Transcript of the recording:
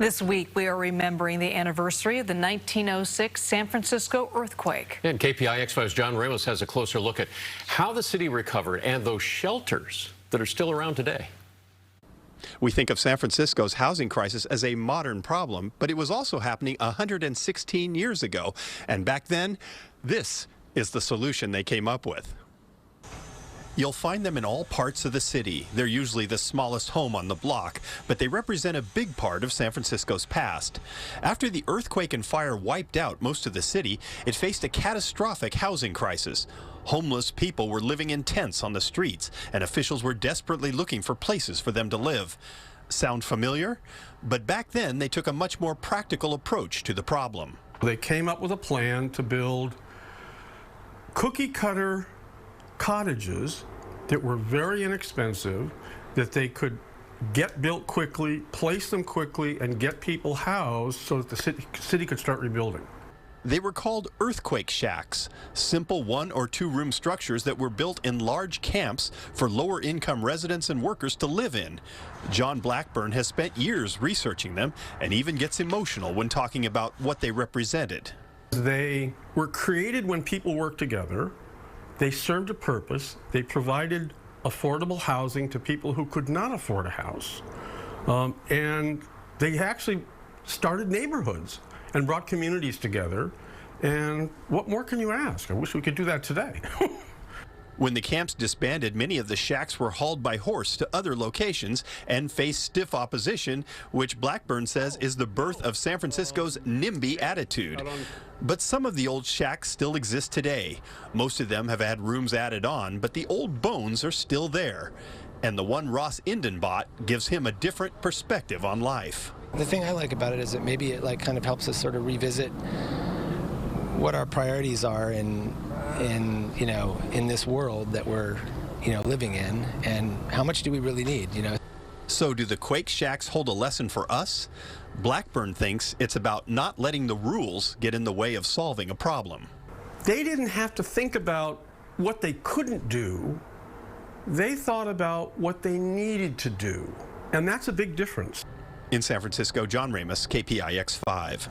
This week, we are remembering the anniversary of the 1906 San Francisco earthquake. And KPIX 5's John Ramos has a closer look at how the city recovered and those shelters that are still around today. We think of San Francisco's housing crisis as a modern problem, but it was also happening 116 years ago. And back then, this is the solution they came up with. You'll find them in all parts of the city. They're usually the smallest home on the block, but they represent a big part of San Francisco's past. After the earthquake and fire wiped out most of the city, it faced a catastrophic housing crisis. Homeless people were living in tents on the streets, and officials were desperately looking for places for them to live. Sound familiar? But back then, they took a much more practical approach to the problem. They came up with a plan to build cookie-cutter cottages that were very inexpensive, that they could get built quickly, place them quickly, and get people housed so that the city could start rebuilding. They were called earthquake shacks, simple 1- or 2-room structures that were built in large camps for lower-income residents and workers to live in. John Blackburn has spent years researching them and even gets emotional when talking about what they represented. They were created when people worked together. They served a purpose. They provided affordable housing to people who could not afford a house. And they actually started neighborhoods and brought communities together. And what more can you ask? I wish we could do that today. When the camps disbanded, many of the shacks were hauled by horse to other locations and faced stiff opposition, which Blackburn says is the birth of San Francisco's NIMBY attitude. But some of the old shacks still exist today. Most of them have had rooms added on, but the old bones are still there. And the one Ross Inden bought gives him a different perspective on life. The thing I like about it is that maybe it kind of helps us sort of revisit what our priorities are in this world that we're living in, and how much do we really need. So do the Quake Shacks hold a lesson for us? Blackburn thinks it's about not letting the rules get in the way of solving a problem. They didn't have to think about what they couldn't do. They thought about what they needed to do, and that's a big difference. In San Francisco, John Ramos, KPIX 5.